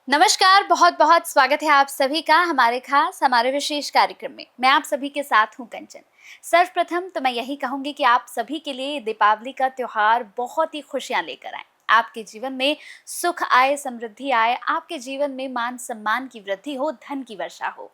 नमस्कार, बहुत बहुत स्वागत है आप सभी का हमारे विशेष कार्यक्रम में। मैं आप सभी के साथ हूं कंचन। सर्वप्रथम तो मैं यही कहूंगी कि आप सभी के लिए दीपावली का त्योहार बहुत ही खुशियां लेकर आए। आपके जीवन में सुख आए, समृद्धि आए, आपके जीवन में मान सम्मान की वृद्धि हो, धन की वर्षा हो।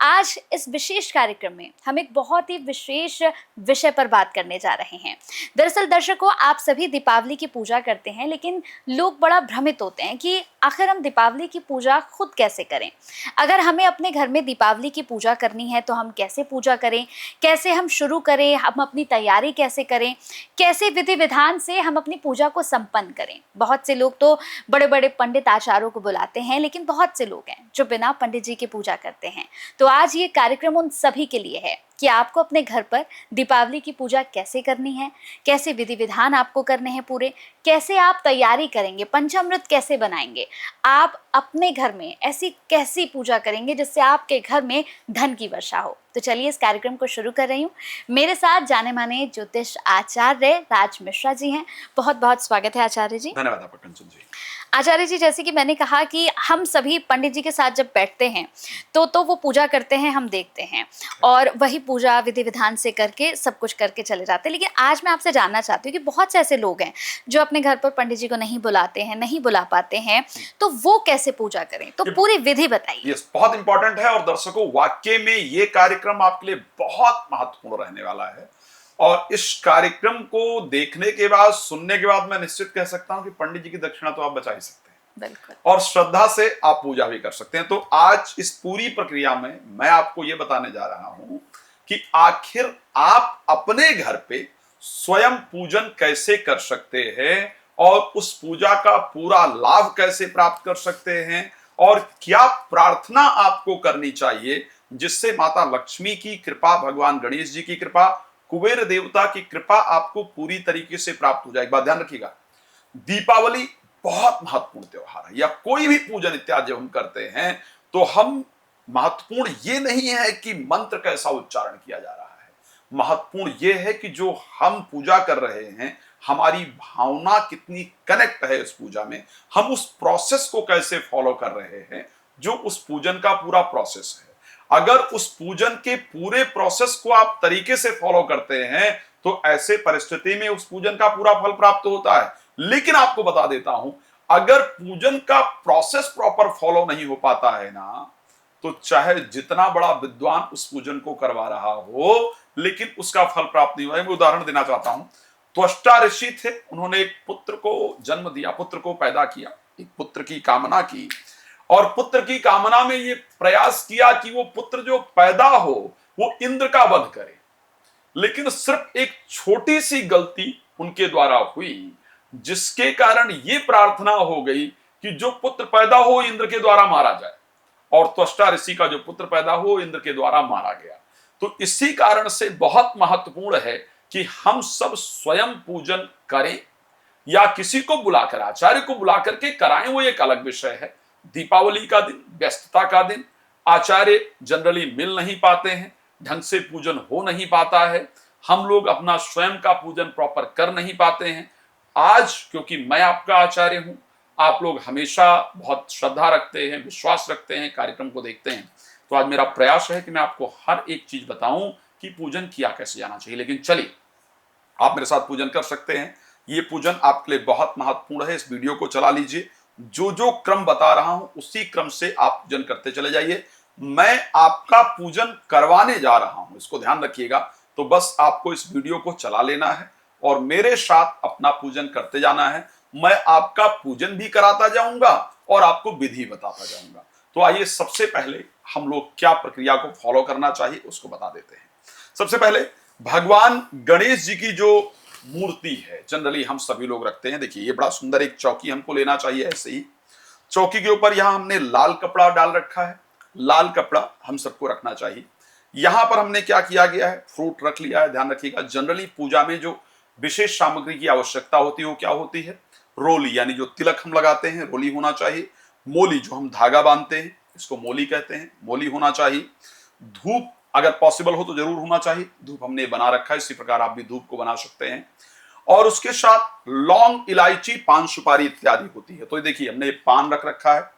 आज इस विशेष कार्यक्रम में हम एक बहुत ही विशेष विषय पर बात करने जा रहे हैं। दरअसल दर्शकों, आप सभी दीपावली की पूजा करते हैं, लेकिन लोग बड़ा भ्रमित होते हैं कि आखिर हम दीपावली की पूजा खुद कैसे करें। अगर हमें अपने घर में दीपावली की पूजा करनी है तो हम कैसे पूजा करें, कैसे हम शुरू करें, हम अपनी तैयारी कैसे करें, कैसे विधि विधान से हम अपनी पूजा को संपन्न करें। बहुत से लोग तो बड़े बड़े पंडित आचार्यों को बुलाते हैं, लेकिन बहुत से लोग हैं जो बिना पंडित जी की पूजा करते हैं। तो आज ये कार्यक्रम उन सभी के लिए है कि आपको अपने घर पर दीपावली की पूजा कैसे करनी है, कैसे विधि विधान आपको करने हैं पूरे, कैसे आप तैयारी करेंगे, पंचामृत कैसे बनाएंगे, आप अपने घर में ऐसी कैसी पूजा करेंगे जिससे आपके घर में धन की वर्षा हो। तो चलिए इस कार्यक्रम को शुरू कर रही हूँ। मेरे साथ जाने माने ज्योतिष आचार्य राज मिश्रा जी हैं। बहुत बहुत स्वागत है आचार्य जी। धन्यवाद आपका कंचन जी। आचार्य जी, जैसे कि मैंने कहा कि हम सभी पंडित जी के साथ जब बैठते हैं तो वो पूजा करते हैं, हम देखते हैं, और वही पूजा विधि विधान से करके सब कुछ करके चले जाते हैं। लेकिन आज मैं आपसे जानना चाहती हूँ कि बहुत से ऐसे लोग हैं जो अपने घर पर पंडित जी को नहीं बुलाते हैं, नहीं बुला पाते हैं, तो वो कैसे पूजा करें, तो पूरी विधि बताइए। यस, बहुत इंपॉर्टेंट है और दर्शकों वाकई में ये कार्यक्रम आपके लिए बहुत महत्वपूर्ण रहने वाला है। और इस कार्यक्रम को देखने के बाद, सुनने के बाद मैं निश्चित कह सकता हूं कि पंडित जी की दक्षिणा तो आप बचा ही सकते हैं। बिल्कुल। और श्रद्धा से आप पूजा भी कर सकते हैं। तो आज इस पूरी प्रक्रिया में मैं आपको ये बताने जा रहा हूं कि आखिर आप अपने घर पे स्वयं पूजन कैसे कर सकते हैं और उस पूजा का पूरा लाभ कैसे प्राप्त कर सकते हैं, और क्या प्रार्थना आपको करनी चाहिए जिससे माता लक्ष्मी की कृपा, भगवान गणेश जी की कृपा, कुबेर देवता की कृपा आपको पूरी तरीके से प्राप्त हो जाए। एक बात ध्यान रखिएगा, दीपावली बहुत महत्वपूर्ण त्योहार है, या कोई भी पूजन इत्यादि हम करते हैं तो हम महत्वपूर्ण ये नहीं है कि मंत्र कैसा उच्चारण किया जा रहा है। महत्वपूर्ण ये है कि जो हम पूजा कर रहे हैं, हमारी भावना कितनी कनेक्ट है उस पूजा में, हम उस प्रोसेस को कैसे फॉलो कर रहे हैं, जो उस पूजन का पूरा प्रोसेस है। अगर उस पूजन के पूरे प्रोसेस को आप तरीके से फॉलो करते हैं तो ऐसे परिस्थिति में उस पूजन का पूरा फल प्राप्त होता है। लेकिन आपको बता देता हूं, अगर पूजन का प्रोसेस प्रॉपर फॉलो नहीं हो पाता है ना, तो चाहे जितना बड़ा विद्वान उस पूजन को करवा रहा हो, लेकिन उसका फल प्राप्त नहीं हुआ है। मैं उदाहरण देना चाहता हूं। त्वष्टा ऋषि थे, उन्होंने एक पुत्र को जन्म दिया, पुत्र को पैदा किया, एक पुत्र की कामना की, और पुत्र की कामना में ये प्रयास किया कि वो पुत्र जो पैदा हो वो इंद्र का वध करे। लेकिन सिर्फ एक छोटी सी गलती उनके द्वारा हुई, जिसके कारण ये प्रार्थना हो गई कि जो पुत्र पैदा हो इंद्र के द्वारा मारा जाए, और त्वष्टा ऋषि का जो पुत्र पैदा हो इंद्र के द्वारा मारा गया। तो इसी कारण से बहुत महत्वपूर्ण है कि हम सब स्वयं पूजन करें या किसी को बुलाकर, आचार्य को बुलाकर के कराएं, वो एक अलग विषय है। दीपावली का दिन, व्यस्तता का दिन, आचार्य जनरली मिल नहीं पाते हैं, ढंग से पूजन हो नहीं पाता है, हम लोग अपना स्वयं का पूजन प्रॉपर कर नहीं पाते हैं। आज क्योंकि मैं आपका आचार्य हूं, आप लोग हमेशा बहुत श्रद्धा रखते हैं, विश्वास रखते हैं, कार्यक्रम को देखते हैं, तो आज मेरा प्रयास है कि मैं आपको हर एक चीज बताऊं कि पूजन किया कैसे जाना चाहिए। लेकिन चलिए, आप मेरे साथ पूजन कर सकते हैं। ये पूजन आपके लिए बहुत महत्वपूर्ण है। इस वीडियो को चला लीजिए, जो जो क्रम बता रहा हूं उसी क्रम से आप पूजन करते चले जाइए। मैं आपका पूजन करवाने जा रहा हूं, इसको ध्यान रखिएगा। तो बस आपको इस वीडियो को चला लेना है और मेरे साथ अपना पूजन करते जाना है। मैं आपका पूजन भी कराता जाऊंगा और आपको विधि बताता जाऊंगा। तो आइए, सबसे पहले हम लोग क्या प्रक्रिया को फॉलो करना चाहिए उसको बता देते हैं। सबसे पहले भगवान गणेश जी की जो मूर्ति है, जनरली हम सभी लोग रखते हैं। देखिए, ये बड़ा सुंदर एक चौकी हमको लेना चाहिए। ऐसे ही चौकी के ऊपर यहां हमने लाल कपड़ा डाल रखा है। लाल कपड़ा हम सबको रखना चाहिए। यहां पर हमने क्या किया गया है, फ्रूट रख लिया है। ध्यान रखिएगा, जनरली पूजा में जो विशेष सामग्री की आवश्यकता होती है वो क्या होती है, रोली, यानी जो तिलक हम लगाते हैं, रोली होना चाहिए। मोली, जो हम धागा बांधते हैं, इसको मोली कहते हैं, मोली होना चाहिए। धूप अगर पॉसिबल हो तो जरूर होना चाहिए। धूप हमने बना रखा है, इसी प्रकार आप भी धूप को बना सकते हैं। और उसके साथ लौंग, इलायची, पान सुपारी इत्यादि होती है। तो देखिए, हमने पान रख रखा है,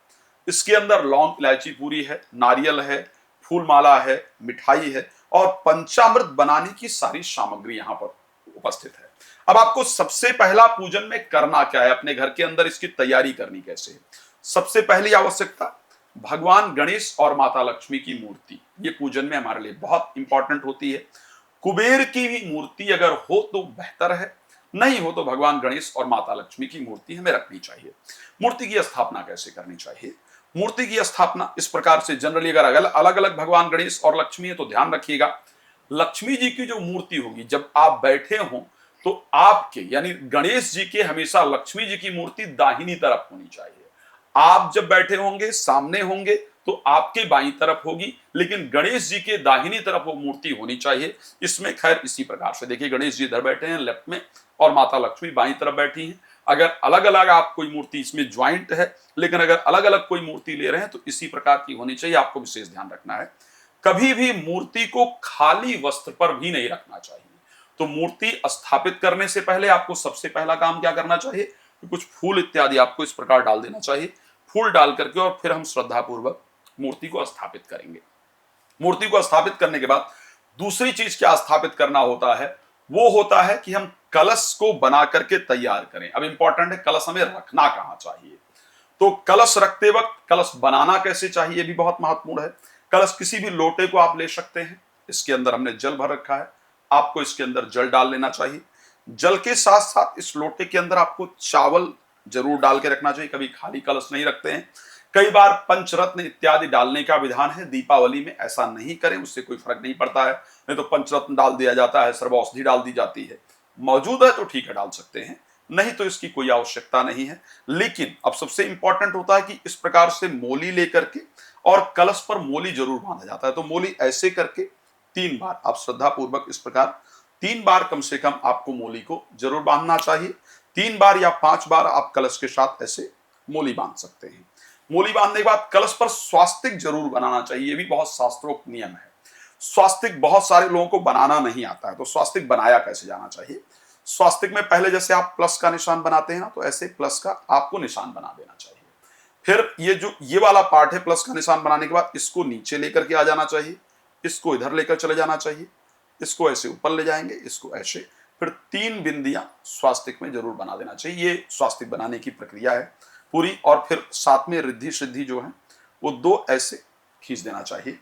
इसके अंदर लौंग इलायची पूरी है, नारियल है, फूल माला है, मिठाई है और पंचामृत बनाने की सारी सामग्री यहाँ पर उपस्थित है। अब आपको सबसे पहला पूजन में करना क्या है, अपने घर के अंदर इसकी तैयारी करनी कैसे है। सबसे पहली आवश्यकता भगवान गणेश और माता लक्ष्मी की मूर्ति, ये पूजन में हमारे लिए बहुत इंपॉर्टेंट होती है। कुबेर की भी मूर्ति अगर हो तो बेहतर है, नहीं हो तो भगवान गणेश और माता लक्ष्मी की मूर्ति हमें रखनी चाहिए। मूर्ति की स्थापना कैसे करनी चाहिए? मूर्ति की स्थापना इस प्रकार से, जनरली अगर अलग अलग भगवान गणेश और लक्ष्मी है तो ध्यान रखिएगा, लक्ष्मी जी की जो मूर्ति होगी जब आप बैठे हो तो आपके यानी गणेश जी के हमेशा लक्ष्मी जी की मूर्ति दाहिनी तरफ होनी चाहिए। आप जब बैठे होंगे सामने होंगे तो आपके बाईं तरफ होगी, लेकिन गणेश जी के दाहिनी तरफ वो मूर्ति होनी चाहिए। इसमें खैर इसी प्रकार से देखिए, गणेश जी इधर बैठे हैं लेफ्ट में और माता लक्ष्मी बाईं तरफ बैठी हैं। अगर अलग अलग आप कोई मूर्ति, इसमें ज्वाइंट है लेकिन अगर अलग अलग कोई मूर्ति ले रहे हैं तो इसी प्रकार की होनी चाहिए। आपको विशेष ध्यान रखना है, कभी भी मूर्ति को खाली वस्त्र पर भी नहीं रखना चाहिए। तो मूर्ति स्थापित करने से पहले आपको सबसे पहला काम क्या करना चाहिए कि कुछ फूल इत्यादि आपको इस प्रकार डाल देना चाहिए। फूल डाल करके और फिर हम श्रद्धा पूर्वक मूर्ति को स्थापित करेंगे। मूर्ति को स्थापित करने के बाद दूसरी चीज क्या स्थापित करना होता है, वो होता है कि हम कलश को बना करके तैयार करें। अब इंपॉर्टेंट है, कलश हमें रखना कहां चाहिए। तो कलश रखते वक्त कलश बनाना कैसे चाहिए भी बहुत महत्वपूर्ण है। कलश किसी भी लोटे को आप ले सकते हैं, इसके अंदर हमने जल भर रखा है, आपको इसके अंदर जल डाल लेना चाहिए। जल के साथ साथ इस लोटे के अंदर आपको चावल जरूर डाल के रखना चाहिए, कभी खाली कलश नहीं रखते हैं। कई बार पंचरत्न इत्यादि डालने का विधान है, दीपावली में ऐसा नहीं करें, उससे कोई फर्क नहीं पड़ता है। नहीं तो पंचरत्न डाल दिया जाता है, सर्वौषधि डाल दी जाती है, मौजूद है तो ठीक है डाल सकते हैं, नहीं तो इसकी कोई आवश्यकता नहीं है। लेकिन अब सबसे इंपॉर्टेंट होता है कि इस प्रकार से मोली लेकर के और कलश पर मोली जरूर बांधा जाता है। तो मोली ऐसे करके 3 बार आप श्रद्धा पूर्वक इस प्रकार 3 बार कम से कम आपको मोली को जरूर बांधना चाहिए। 3 बार या 5 बार आप कलश के साथ ऐसे मोली बांध सकते हैं। मोली बांधने के बाद कलश पर स्वास्तिक जरूर बनाना चाहिए, ये भी बहुत शास्त्रोक्त नियम है। स्वास्तिक बहुत सारे लोगों को बनाना नहीं आता है, तो स्वास्तिक बनाया कैसे जाना चाहिए। स्वास्तिक में पहले जैसे आप प्लस का निशान बनाते हैं ना, तो ऐसे प्लस का आपको निशान बना देना चाहिए। फिर ये वाला पार्ट है, प्लस का निशान बनाने के बाद इसको नीचे लेकर के आ जाना चाहिए, इसको इधर लेकर चले जाना चाहिए, इसको ऐसे ऊपर ले जाएंगे, इसको ऐसे, फिर 3 बिंदियां स्वास्तिक में जरूर बना देना चाहिए। ये स्वास्तिक बनाने की प्रक्रिया है पूरी। और फिर साथ में रिद्धि सिद्धि जो है वो 2 ऐसे खींच देना चाहिए।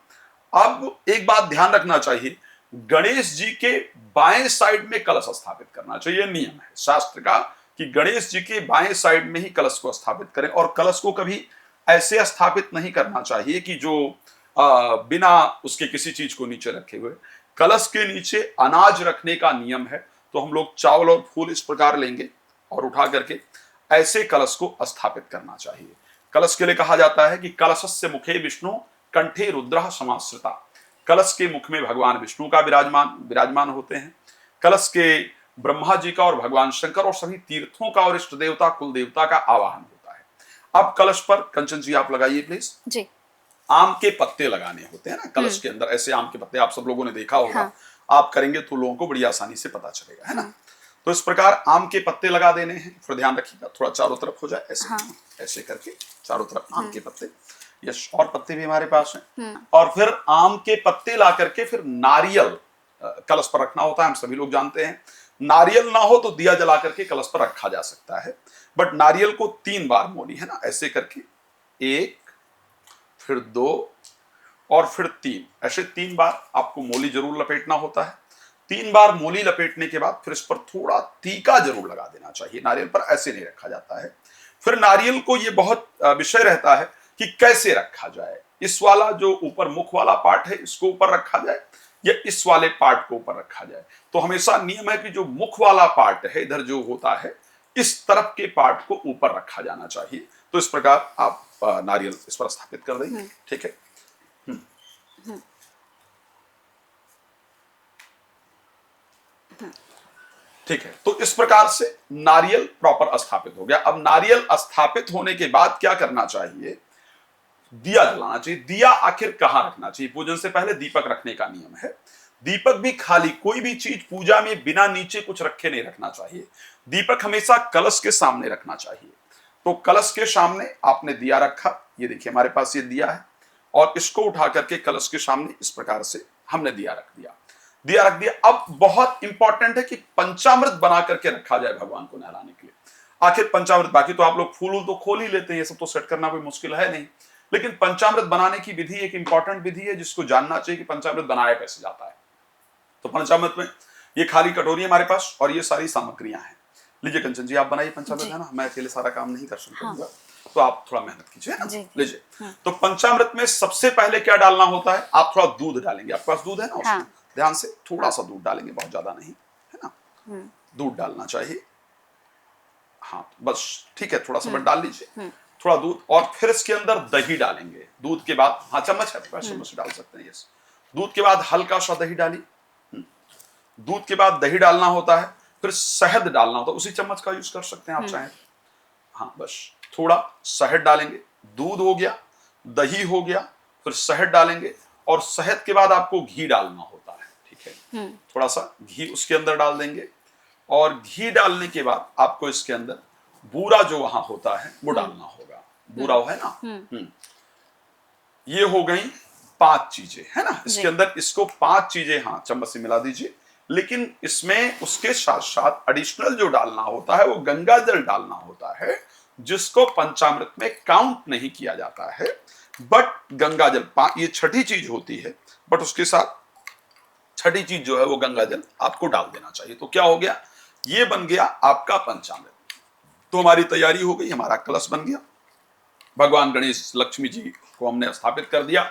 अब एक बात ध्यान रखना चाहिए, गणेश जी के बाएं साइड में कलश स्थापित करना चाहिए। नियम है शास्त्र का कि गणेश जी के बाएं साइड में ही कलश को स्थापित करें। और कलश को कभी ऐसे स्थापित नहीं करना चाहिए कि जो बिना उसके किसी चीज को नीचे रखे हुए। कलश के नीचे अनाज रखने का नियम है, तो हम लोग चावल और फूल इस प्रकार लेंगे और उठा करके ऐसे कलश को स्थापित करना चाहिए। कलश के लिए कहा जाता है कि कलशस्य मुखे विष्णु कंठे रुद्रः समाश्रिता। कलश के मुख में भगवान विष्णु का विराजमान होते हैं। कलश के ब्रह्मा जी का और भगवान शंकर और सभी तीर्थों का और इष्ट देवता कुल देवता का आवाहन होता है। अब कलश पर कंचन जी आप लगाइए प्लीज जी। आम के पत्ते लगाने होते हैं ना कलश के अंदर, ऐसे आम के पत्ते आप सब लोगों ने देखा होगा। हाँ। आप करेंगे तो लोगों को बड़ी आसानी से पता चलेगा, है ना। तो इस प्रकार आम के पत्ते लगा देने हैं। फिर ध्यान रखिएगा थोड़ा चारों तरफ हो जाए ऐसे। हाँ। ऐसे करके चारों तरफ आम के पत्ते, यस, और पत्ते भी हमारे पास हैं। और फिर आम के पत्ते ला करके फिर नारियल कलश पर रखना होता है, हम सभी लोग जानते हैं। नारियल ना हो तो दिया जला करके कलश पर रखा जा सकता है, बट नारियल को 3 बार मोली, है ना, ऐसे करके 1 फिर 2 और फिर 3, ऐसे 3 बार आपको मोली जरूर लपेटना होता है। 3 बार मोली लपेटने के बाद फिर इस पर थोड़ा तीखा जरूर लगा देना चाहिए। नारियल पर ऐसे नहीं रखा जाता है। फिर नारियल को ये बहुत विषय रहता है कि कैसे रखा जाए। इस वाला जो ऊपर मुख वाला पार्ट है इसको ऊपर रखा जाए या इस वाले पार्ट को ऊपर रखा जाए। तो हमेशा नियम है कि जो मुख वाला पार्ट है इधर जो होता है, इस तरफ के पार्ट को ऊपर रखा जाना चाहिए। तो इस प्रकार आप नारियल इस पर स्थापित कर देंगे, ठीक है। ठीक है, तो इस प्रकार से नारियल प्रॉपर स्थापित हो गया। अब नारियल स्थापित होने के बाद क्या करना चाहिए, दिया जलाना चाहिए। दिया आखिर कहां रखना चाहिए? पूजन से पहले दीपक रखने का नियम है। दीपक भी खाली, कोई भी चीज पूजा में बिना नीचे कुछ रखे नहीं रखना चाहिए। दीपक हमेशा कलश के सामने रखना चाहिए। तो कलश के सामने आपने दिया रखा, ये देखिए हमारे पास ये दिया है और इसको उठा करके कलश के सामने इस प्रकार से हमने दिया रख दिया। दिया रख दिया। अब बहुत इंपॉर्टेंट है कि पंचामृत बना करके रखा जाए भगवान को नहलाने के लिए। आखिर पंचामृत, बाकी तो आप लोग फूल तो खोल ही लेते हैं, ये सब तो सेट करना कोई मुश्किल है नहीं, लेकिन पंचामृत बनाने की विधि एक इंपॉर्टेंट विधि है जिसको जानना चाहिए कि पंचामृत बनाया कैसे जाता है। तो पंचामृत में ये खाली कटोरी है हमारे पास और ये सारी सामग्रियां हैं। लीजिए कंचन जी, आप बनाइए पंचामृत, है ना, मैं अकेले सारा काम नहीं कर सकता। हाँ। तो आप थोड़ा मेहनत कीजिए ना। लीजिए। तो पंचामृत में सबसे पहले क्या डालना होता है, आप थोड़ा दूध डालेंगे। आपके पास दूध है ना? हाँ। ध्यान से थोड़ा सा दूध डालेंगे, बहुत ज्यादा नहीं, है ना। दूध डालना चाहिए। हाँ बस ठीक है, थोड़ा सा बस डाल लीजिए, थोड़ा दूध। और फिर इसके अंदर दही डालेंगे। दूध के बाद, हाँ चम्मच है, चम्मच डाल सकते हैं। यस। दूध के बाद हल्का सा दही डालिए। दूध के बाद दही डालना होता है, फिर शहद डालना होता है। उसी चम्मच का यूज कर सकते हैं आप चाहें। हाँ बस थोड़ा शहद डालेंगे। दूध हो गया, दही हो गया, फिर शहद डालेंगे और शहद के बाद आपको घी डालना होता है। ठीक है, थोड़ा सा घी उसके अंदर डाल देंगे और घी डालने के बाद आपको इसके अंदर बूरा जो वहां होता है वो डालना होगा। बूरा है ना। ये हो गई 5 चीजें, है ना। इसके अंदर इसको 5 चीजें, हाँ चम्मच से मिला दीजिए। लेकिन इसमें उसके साथ साथ एडिशनल जो डालना होता है वो गंगा जल डालना होता है, जिसको पंचामृत में काउंट नहीं किया जाता है। बट गंगा जल ये छठी चीज होती है, बट उसके साथ छठी चीज जो है वो गंगा जल आपको डाल देना चाहिए। तो क्या हो गया, ये बन गया आपका पंचामृत। तो हमारी तैयारी हो गई, हमारा कलश बन गया, भगवान गणेश लक्ष्मी जी को हमने स्थापित कर दिया।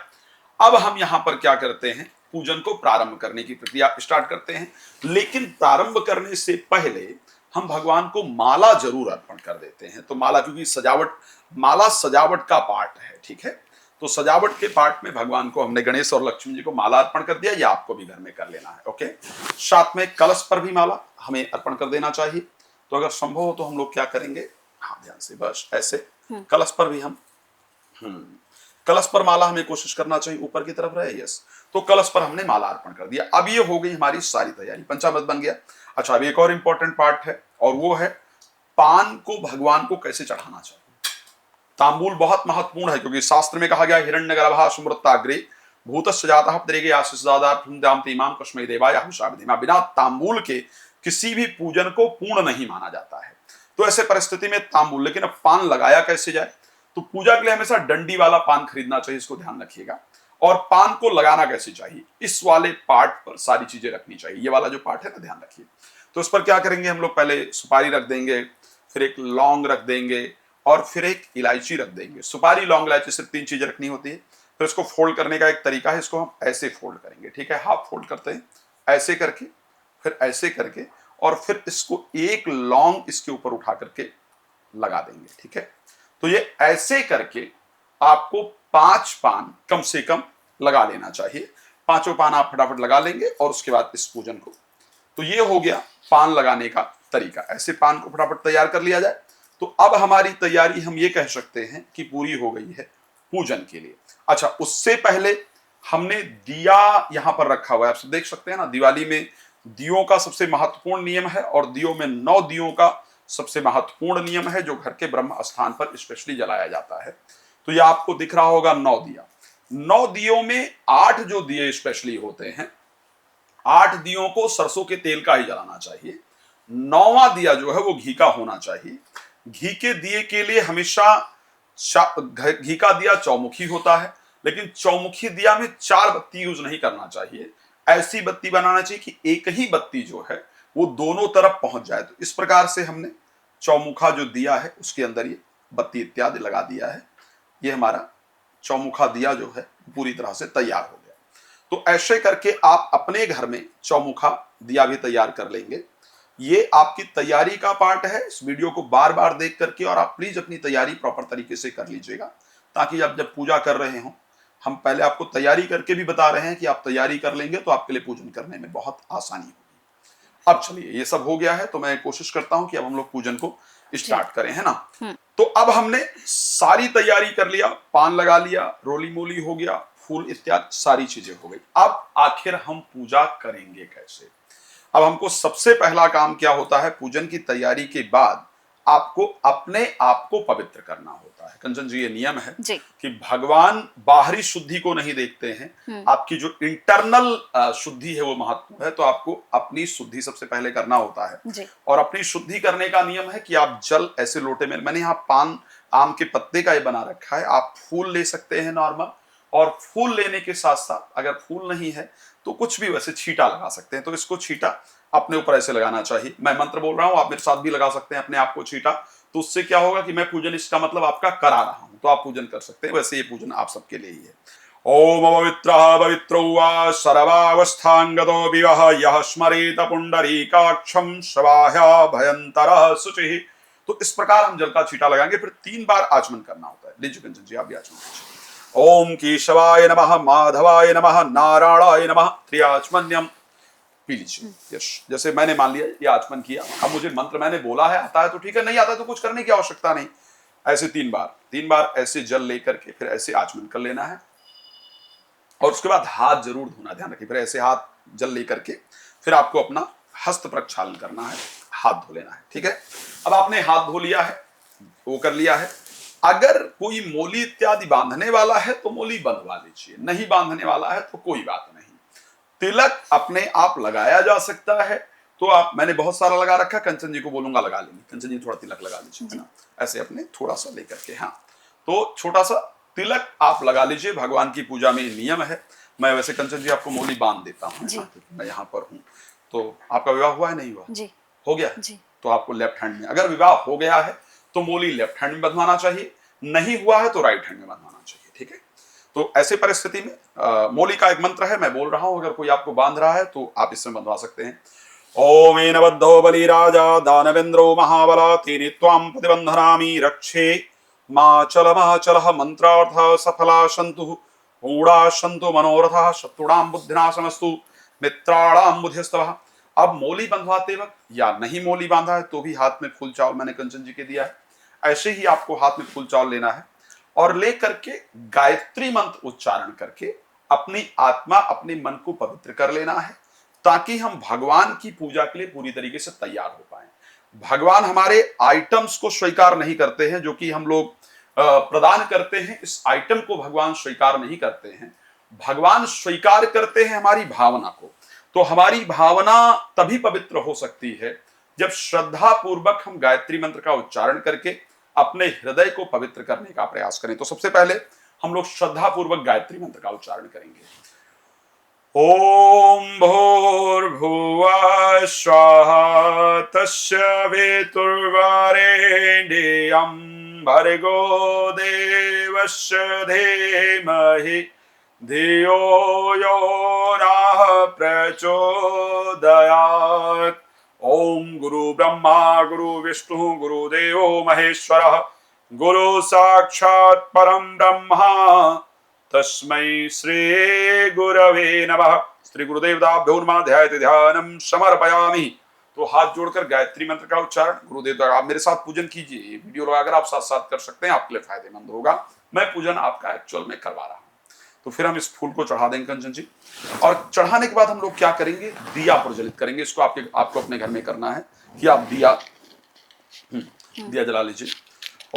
अब हम यहां पर क्या करते हैं, पूजन को प्रारंभ करने की प्रक्रिया स्टार्ट करते हैं। लेकिन प्रारंभ करने से पहले हम भगवान को माला जरूर अर्पण कर देते हैं। तो माला, क्योंकि माला सजावट का पार्ट है। ठीक है, तो सजावट के पार्ट में भगवान को हमने, गणेश और लक्ष्मी जी को माला अर्पण कर दिया। या आपको भी घर में कर लेना है। ओके, साथ में कलश पर भी माला हमें अर्पण कर देना चाहिए। तो अगर संभव हो तो हम लोग क्या करेंगे, हाँ ध्यान से, बस ऐसे कलश पर भी हम कलश पर माला हमें कोशिश करना चाहिए ऊपर की तरफ रहे। यस। तो कलश पर हमने माला अर्पण कर दिया। अब ये हो गई हमारी सारी तैयारी, पंचामृत बन गया। अच्छा, अब एक और इंपॉर्टेंट पार्ट है और वो है पान को भगवान को कैसे चढ़ाना चाहिए। तांबूल बहुत महत्वपूर्ण है, क्योंकि शास्त्र में कहा गया हिरण्यगर्भा सुमृताग्रे भूतस्य जातः प्रेगे आशीषदादाम कस्मै देवाय हुषाभिधिमा। बिना तांबूल के किसी भी पूजन को पूर्ण नहीं माना जाता है। तो ऐसे परिस्थिति में तांबूल, लेकिन अब पान लगाया कैसे जाए, तो पूजा के लिए हमेशा डंडी वाला पान खरीदना चाहिए, इसको ध्यान रखिएगा। और पान को लगाना कैसे चाहिए, इस वाले पार्ट पर सारी चीजें रखनी चाहिए। ये वाला जो पार्ट है ना, ध्यान रखिए। तो इस पर क्या करेंगे हम लोग, पहले सुपारी रख देंगे, फिर एक लौंग रख देंगे और फिर एक इलायची रख देंगे। सुपारी, लौंग, इलायची, सिर्फ 3 चीजें रखनी होती है। फिर इसको फोल्ड करने का एक तरीका है, इसको हम ऐसे फोल्ड करेंगे। ठीक है, हाफ फोल्ड करते हैं, ऐसे करके, फिर ऐसे करके, और फिर इसको एक लौंग इसके ऊपर उठा करके लगा देंगे। ठीक है, तो ये ऐसे करके आपको 5 पान कम से कम लगा लेना चाहिए। 5 पान आप फटाफट लगा लेंगे और उसके बाद इस पूजन को, तो ये हो गया पान लगाने का तरीका। ऐसे पान को फटाफट तैयार कर लिया जाए तो अब हमारी तैयारी, हम ये कह सकते हैं कि पूरी हो गई है पूजन के लिए। अच्छा, उससे पहले हमने दिया यहां पर रखा हुआ है, आप देख सकते हैं ना। दिवाली में दियों का सबसे महत्वपूर्ण नियम है और दियों में 9 दियों का सबसे महत्वपूर्ण नियम है, जो घर के ब्रह्म स्थान पर स्पेशली जलाया जाता है। तो ये आपको दिख रहा होगा 9 दिया। 9 दियों में 8 जो दिए स्पेशली होते हैं, 8 दियों को सरसों के तेल का ही जलाना चाहिए। 9वां दिया जो है वो घी का होना चाहिए। घी के दिए के लिए हमेशा घी का दिया चौमुखी होता है, लेकिन चौमुखी दिया में 4 बत्ती यूज नहीं करना चाहिए। ऐसी बत्ती बनाना चाहिए कि एक ही बत्ती जो है वो दोनों तरफ पहुंच जाए। तो इस प्रकार से हमने चौमुखा जो दिया है उसके अंदर ये बत्ती इत्यादि लगा दिया है। ये हमारा चौमुखा दिया जो है पूरी तरह से तैयार हो गया। तो ऐसे करके आप अपने घर में चौमुखा दिया भी तैयार कर लेंगे। ये आपकी तैयारी का पार्ट है। इस वीडियो को बार बार देख करके और आप प्लीज अपनी तैयारी प्रॉपर तरीके से कर लीजिएगा, ताकि आप जब पूजा कर रहे हो, हम पहले आपको तैयारी करके भी बता रहे हैं कि आप तैयारी कर लेंगे तो आपके लिए पूजन करने में बहुत आसानी होगी। अब चलिए, ये सब हो गया है तो मैं कोशिश करता हूं कि अब हम लोग पूजन को स्टार्ट करें, है ना। तो अब हमने सारी तैयारी कर लिया, पान लगा लिया, रोली मोली हो गया, फूल इत्यादि सारी चीजें हो गई। अब आखिर हम पूजा करेंगे कैसे। अब हमको सबसे पहला काम क्या होता है, पूजन की तैयारी के बाद आपको अपने आप को पवित्र करना होता है। कंचन जी, ये नियम है जी। कि भगवान बाहरी शुद्धि को नहीं देखते हैं, आपकी जो इंटरनल शुद्धि है वो महत्व है। तो आपको अपनी शुद्धि सबसे पहले करना होता है जी। और अपनी शुद्धि करने का नियम है कि आप जल ऐसे लोटे में, मैंने यहाँ पान आम के पत्ते का ये बना रखा है, आप फूल ले सकते हैं नॉर्मल, और फूल लेने के साथ साथ अगर फूल नहीं है तो कुछ भी वैसे छींटा लगा सकते हैं। तो इसको छींटा अपने ऊपर ऐसे लगाना चाहिए। मैं मंत्र बोल रहा हूं, आप मेरे साथ भी लगा सकते हैं अपने आप को छींटा। तो उससे क्या होगा कि मैं पूजन, इसका मतलब आपका करा रहा हूं, तो आप पूजन कर सकते हैं। वैसे ये पूजन आप सबके लिए ही है। ओम पवित्रः पवित्रो वा सर्वावस्थांगतो विवह यः स्मरेत पुंडरीकाक्षं श्रवाह्य भयंतरः शुचिः। तो इस प्रकार हम जल का छींटा लगाएंगे, फिर 3 बार आचमन करना होता है। लीजिए कंचन जी, आप भी आचमन कीजिए। ओम केशवाय नमः, माधवाय नमः, नारायणाय नमः। त्रियाचमन्यम पी लीजिए। यश, जैसे मैंने मान लिया ये आचमन किया, अब मुझे मंत्र मैंने बोला है, आता है तो ठीक है, नहीं आता तो कुछ करने की आवश्यकता नहीं। ऐसे 3 बार ऐसे जल लेकर के फिर ऐसे आचमन कर लेना है और उसके बाद हाथ जरूर धोना, ध्यान रखिए। फिर ऐसे हाथ जल लेकर के फिर आपको अपना हस्त प्रक्षालन करना है, हाथ धो लेना है, ठीक है। अब आपने हाथ धो लिया है, वो कर लिया है। अगर कोई मोली इत्यादि बांधने वाला है तो मोली बंधवा लीजिए, नहीं बांधने वाला है तो कोई बात नहीं। तिलक अपने आप लगाया जा सकता है, तो आप, मैंने बहुत सारा लगा रखा, कंचन जी को बोलूंगा लगा लेंगे। कंचन जी थोड़ा तिलक लगा लीजिए ना, ऐसे अपने थोड़ा सा लेकर के। हाँ, तो छोटा सा तिलक आप लगा लीजिए। भगवान की पूजा में नियम है। मैं वैसे कंचन जी आपको मोली बांध देता हूँ, मैं यहाँ पर हूँ। तो आपका विवाह हुआ है, नहीं हुआ? जी। हो गया जी। तो आपको लेफ्ट हैंड में, अगर विवाह हो गया है तो मोली लेफ्ट हैंड में बंधवाना चाहिए, नहीं हुआ है तो राइट हैंड में बंधवाना चाहिए, ठीक है। तो ऐसे परिस्थिति में मोली का एक मंत्र है, मैं बोल रहा हूं, अगर कोई आपको बांध रहा है तो आप इसमें बंधवा सकते हैं। ओम एन बद्धो बलि राजा दानवेंद्रो महाबला तेने त्वां प्रतिबंधनामि रक्षे माचल मंत्रार्थ सफला सन्तु ऊढ़ा सन्तु मनोरथः शत्रुणां बुद्धिनाशमस्तु मित्राणां बुद्धिस्तवः। अब मोली बंधवाते वक्त या नहीं मोली बांधा है तो भी हाथ में फूल चावल मैंने कंचन जी के दिया है, ऐसे ही आपको हाथ में फूल चावल लेना है और ले करके गायत्री मंत्र उच्चारण करके अपनी आत्मा, अपने मन को पवित्र कर लेना है, ताकि हम भगवान की पूजा के लिए पूरी तरीके से तैयार हो पाए। भगवान हमारे आइटम्स को स्वीकार नहीं करते हैं, जो कि हम लोग प्रदान करते हैं, इस आइटम को भगवान स्वीकार नहीं करते हैं। भगवान स्वीकार करते हैं हमारी भावना को। तो हमारी भावना तभी पवित्र हो सकती है जब श्रद्धा पूर्वक हम गायत्री मंत्र का उच्चारण करके अपने हृदय को पवित्र करने का प्रयास करें। तो सबसे पहले हम लोग श्रद्धा पूर्वक गायत्री मंत्र का उच्चारण करेंगे। ओम भूर्भुवः स्वः तस्य वितुर्वरेण्यं भर्गो देवस्य धीमहि धियो यो नः प्रचोदयात्। ओम गुरु ब्रह्मा गुरु विष्णु गुरुदेवो महेश्वरः गुरु साक्षात् परम ब्रह्मा तस्मै श्री गुरवे नमः। श्री गुरुदेवताभ्यो नमः। ध्यायते ध्यानं समर्पयामि। तो हाथ जोड़कर गायत्री मंत्र का उच्चारण गुरुदेव, आप मेरे साथ पूजन कीजिए। ये वीडियो लगाकर आप साथ साथ कर सकते हैं, आपके लिए फायदेमंद होगा। मैं पूजन आपका एक्चुअल में करवा रहा हूं। तो फिर हम इस फूल को चढ़ा देंगे कंचन जी, और चढ़ाने के बाद हम लोग क्या करेंगे, दिया प्रज्वलित करेंगे। इसको आपको अपने घर में करना है कि आप दिया जला लीजिए।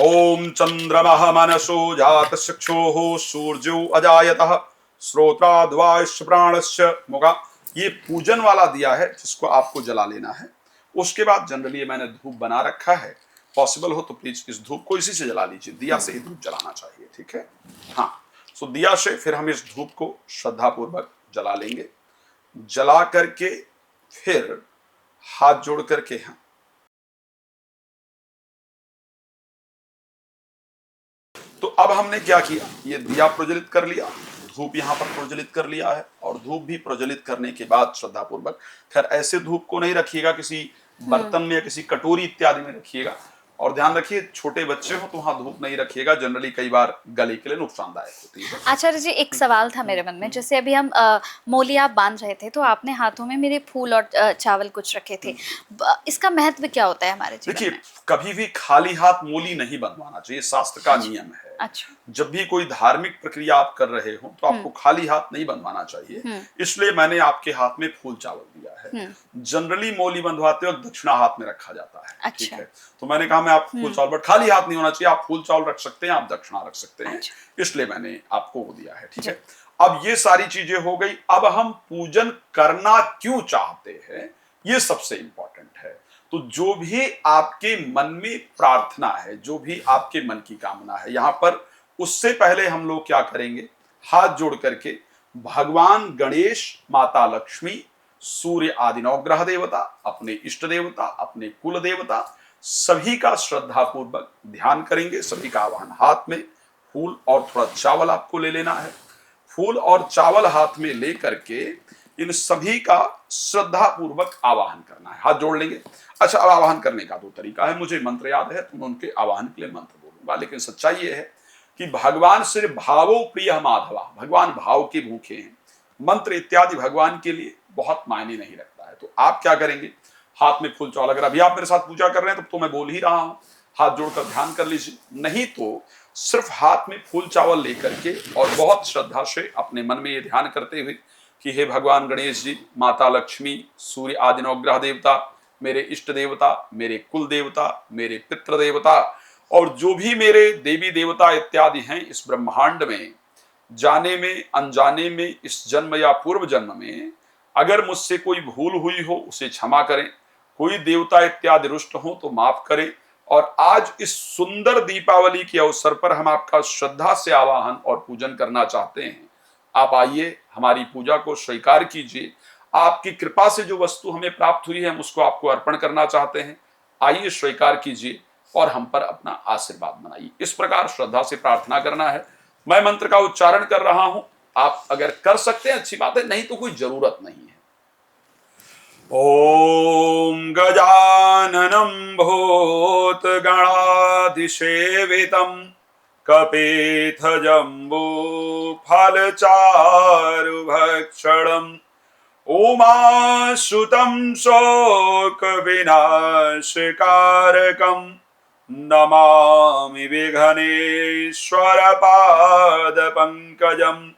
ओम चंद्रमः मनसो जात चक्षुः सूर्यो अजायतः श्रोत्राद्वायुश्च प्राणश्च मुखा। ये पूजन वाला दिया है जिसको आपको जला लेना है। उसके बाद जनरली मैंने धूप बना रखा है, पॉसिबल हो तो प्लीज इस धूप को इसी से जला लीजिए। दिया से ही धूप जलाना चाहिए, ठीक है। हाँ, तो दिया से फिर हम इस धूप को श्रद्धा पूर्वक जला लेंगे। जला करके फिर हाथ जोड़ करके हाँ तो अब हमने क्या किया, ये दिया प्रज्वलित कर लिया, धूप यहाँ पर प्रज्वलित कर लिया है, और धूप भी प्रज्वलित करने के बाद श्रद्धा पूर्वक, खैर ऐसे धूप को नहीं रखिएगा, किसी बर्तन में या किसी कटोरी इत्यादि में रखिएगा। और ध्यान रखिए छोटे बच्चे हो तो वहां धूप नहीं रखिएगा, जनरली कई बार गले के लिए नुकसानदायक होती है। आचार्य जी, एक सवाल था मेरे मन में, जैसे अभी हम मोली आप बांध रहे थे तो आपने हाथों में मेरे फूल और चावल कुछ रखे थे, इसका महत्व क्या होता है हमारे जीवन में? देखिए, कभी भी खाली हाथ मोली नहीं बंधवाना चाहिए, शास्त्र का नियम है। अच्छा। जब भी कोई धार्मिक प्रक्रिया आप कर रहे हो तो आपको खाली हाथ नहीं बनवाना चाहिए, इसलिए मैंने आपके हाथ में फूल चावल दिया है। जनरली मौली बंधवाते वक्त दक्षिणा हाथ में रखा जाता है, ठीक अच्छा। है, तो मैंने कहा मैं आपको फूल चावल, बट खाली हाथ नहीं होना चाहिए, आप फूल चावल रख सकते हैं, आप दक्षिणा रख सकते हैं, अच्छा। इसलिए मैंने आपको वो दिया है, ठीक है। अब ये सारी चीजें हो गई, अब हम पूजन करना क्यों चाहते हैं ये सबसे इंपॉर्टेंट है। तो जो भी आपके मन में प्रार्थना है, जो भी आपके मन की कामना है, यहां पर उससे पहले हम लोग क्या करेंगे, हाथ जोड़ करके भगवान गणेश, माता लक्ष्मी, सूर्य आदि नवग्रह देवता, अपने इष्ट देवता, अपने कुल देवता, सभी का श्रद्धा पूर्वक ध्यान करेंगे। सभी का आवाहन, हाथ में फूल और थोड़ा चावल आपको ले लेना है। फूल और चावल हाथ में ले करके इन सभी का श्रद्धा पूर्वक आवाहन करना है, हाथ जोड़ लेंगे। अच्छा, अब आवाहन करने का दो तरीका है, मुझे मंत्र याद है तो मैं उनके आवाहन के लिए मंत्र बोलूंगा, लेकिन सच्चाई ये है कि भगवान से भावो प्रिय माधवा, भगवान भाव के भूखे हैं, मंत्र इत्यादि भगवान के लिए बहुत मायने नहीं रखता है। तो आप क्या करेंगे, हाथ में फूल चावल, अगर अभी आप मेरे साथ पूजा कर रहे हैं तो मैं बोल ही रहा हूं, हाथ जोड़कर ध्यान कर लीजिए, नहीं तो सिर्फ हाथ में फूल चावल लेकर के और बहुत श्रद्धा से अपने मन में ये ध्यान करते हुए कि हे भगवान गणेश जी, माता लक्ष्मी, सूर्य आदि नवग्रह देवता, मेरे इष्ट देवता, मेरे कुल देवता, मेरे पितृ देवता और जो भी मेरे देवी देवता इत्यादि हैं इस ब्रह्मांड में, जाने में अनजाने में, इस जन्म या पूर्व जन्म में अगर मुझसे कोई भूल हुई हो उसे क्षमा करें, कोई देवता इत्यादि रुष्ट हो तो माफ करें। और आज इस सुंदर दीपावली के अवसर पर हम आपका श्रद्धा से आवाहन और पूजन करना चाहते हैं। आप आइए, हमारी पूजा को स्वीकार कीजिए, आपकी कृपा से जो वस्तु हमें प्राप्त हुई है हम उसको आपको अर्पण करना चाहते हैं, आइए स्वीकार कीजिए और हम पर अपना आशीर्वाद बनाइए। इस प्रकार श्रद्धा से प्रार्थना करना है। मैं मंत्र का उच्चारण कर रहा हूं, आप अगर कर सकते हैं अच्छी बात है, नहीं तो कोई जरूरत नहीं है। ओम गजाननं भूतगणाधिसेवितं कपित्थजम्बूफलचारुभक्षणम् उमासुतं शोकविनाशकारकं नमामि विघ्नेश्वरपादपङ्कजम्।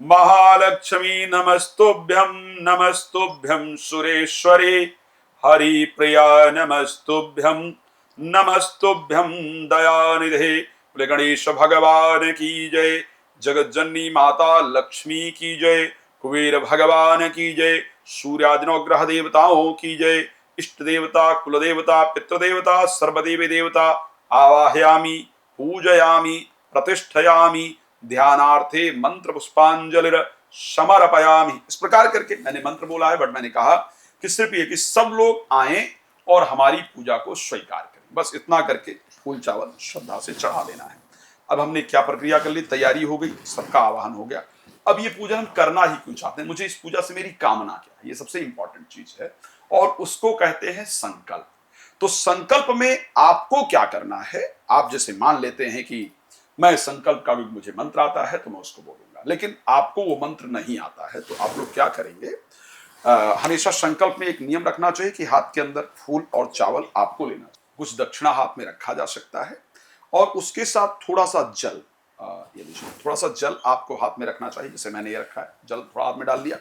महालक्ष्मी नमस्तुभ्यं, नमस्तुभ्यं सुरेश्वरी, हरिप्रिया नमस्तुभ्यं, नमस्तुभ्यं दयानिधे। बोले गणेश भगवान की जय, जगज्जननी माता लक्ष्मी की जय, कुबेर भगवान की जय, सूर्यादि नवग्रह देवताओं की जय, इष्ट देवता, कुल देवता, पितृ देवता, सर्वदेवी देवता आवाहयामि, पूजयामि, प्रतिष्ठयामि, ध्यानार्थे मंत्र पुष्पांजलि समर्पयामि। इस प्रकार करके मैंने मंत्र बोला है, बट मैंने कहा कि सिर्फ ये कि सब लोग आए और हमारी पूजा को स्वीकार करें, बस इतना करके फूल चावल श्रद्धा से चढ़ा देना है। अब हमने क्या प्रक्रिया कर ली, तैयारी हो गई, सबका आवाहन हो गया। अब ये पूजा हम करना ही क्यों चाहते हैं, मुझे इस पूजा से मेरी कामना क्या है, ये सबसे इंपॉर्टेंट चीज है और उसको कहते हैं संकल्प। तो संकल्प में आपको क्या करना है, आप जैसे मान लेते हैं कि मैं संकल्प का भी मुझे मंत्र आता है तो मैं उसको बोलूंगा, लेकिन आपको वो मंत्र नहीं आता है, तो आप लोग क्या करेंगे, हमेशा संकल्प में एक नियम रखना चाहिए कि हाथ के अंदर फूल और चावल आपको लेना चाहिए, कुछ दक्षिणा हाथ में रखा जा सकता है और उसके साथ थोड़ा सा जल, ये लीजिए, थोड़ा सा जल आपको हाथ में रखना चाहिए, जैसे मैंने ये रखा है, जल थोड़ा हाथ में डाल लिया।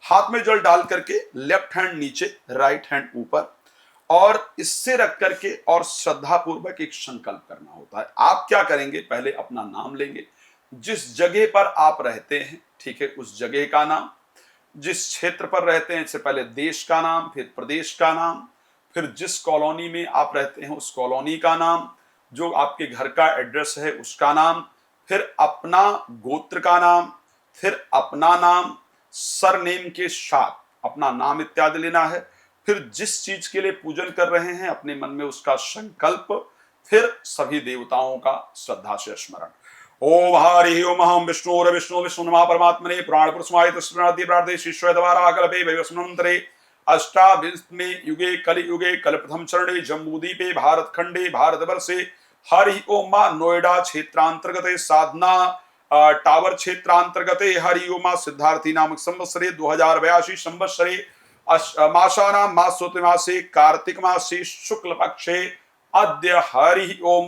हाथ में जल डाल करके लेफ्ट हैंड नीचे, राइट हैंड ऊपर, और इससे रख करके और श्रद्धा पूर्वक एक संकल्प करना होता है। आप क्या करेंगे, पहले अपना नाम लेंगे, जिस जगह पर आप रहते हैं, ठीक है, उस जगह का नाम, जिस क्षेत्र पर रहते हैं इससे पहले देश का नाम, फिर प्रदेश का नाम, फिर जिस कॉलोनी में आप रहते हैं उस कॉलोनी का नाम, जो आपके घर का एड्रेस है उसका नाम, फिर अपना गोत्र का नाम, फिर अपना नाम, सरनेम के साथ अपना नाम इत्यादि लेना है, फिर जिस चीज के लिए पूजन कर रहे हैं अपने मन में उसका संकल्प, फिर सभी देवताओं का श्रद्धा से स्मरण। ओम हरि ओम अहम विष्णु विष्णु विष्णु नमा परमात्मने पुराण पुरुषमाय तस्मृति प्रार्थे शिष्य द्वारा कल्पे वैवस्मन्त्रे अष्टाविंशमे युगे कलि युगे कल प्रथम चरणे जम्बूदीपे भारत खंडे भारतवर्षे हरि ओम नोएडा क्षेत्रांतर्गते साधना टावर क्षेत्रांतर्गते हरि ओम सिद्धार्थी नामक संवत्सरे 2082 संवत्सरे मासानां मासोत्तमासे कार्तिक मासे शुक्ल पक्षे अद्य हरि ओम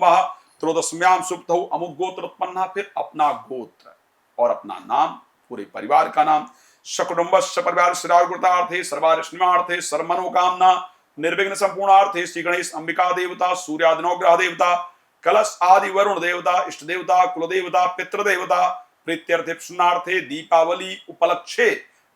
त्रयोदशम्याम सुप्तौ अमुक गोत्र उत्पन्ना, फिर अपना गोत्र और अपना नाम, पूरे परिवार का नाम। सकुटुम्बस्य परिवार श्रीरार्थे सर्वारिष्णिमार्थे सर्वमनोकामना निर्विघ्न संपूर्णार्थे श्री गणेश अंबिका देवता सूर्यादि नवग्रह देवता कलश आदि वरुण देवता इष्ट देवता कुल देवता पितृ देवता प्रीत्यर्थे प्रसन्नार्थे दीपावली उपलक्षे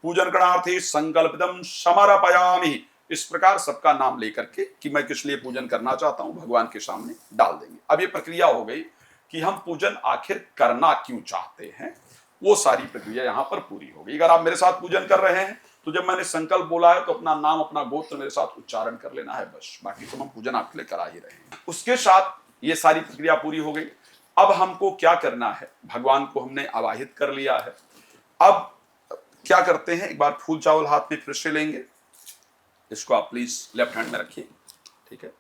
पूजन गणार्थे संकल्पितम समर्पयामि। इस प्रकार सबका नाम लेकर के कि मैं किस लिए पूजन करना चाहता हूं भगवान के सामने डाल देंगे। अब ये प्रक्रिया हो गई कि हम पूजन आखिर करना क्यों चाहते हैं, वो सारी प्रक्रिया यहाँ पर पूरी हो गई। अगर आप मेरे साथ पूजन कर रहे हैं तो जब मैंने संकल्प बोला है तो अपना नाम अपना गोत्र मेरे साथ उच्चारण कर लेना है, बस। बाकी तो हम पूजन आपके लिए करा ही रहे हैं। उसके साथ ये सारी प्रक्रिया पूरी हो गई। अब हमको क्या करना है, भगवान को हमने आवाहित कर लिया है। अब क्या करते हैं, एक बार फूल चावल हाथ में फिर से लेंगे। इसको आप प्लीज लेफ्ट हैंड में रखिए, ठीक है।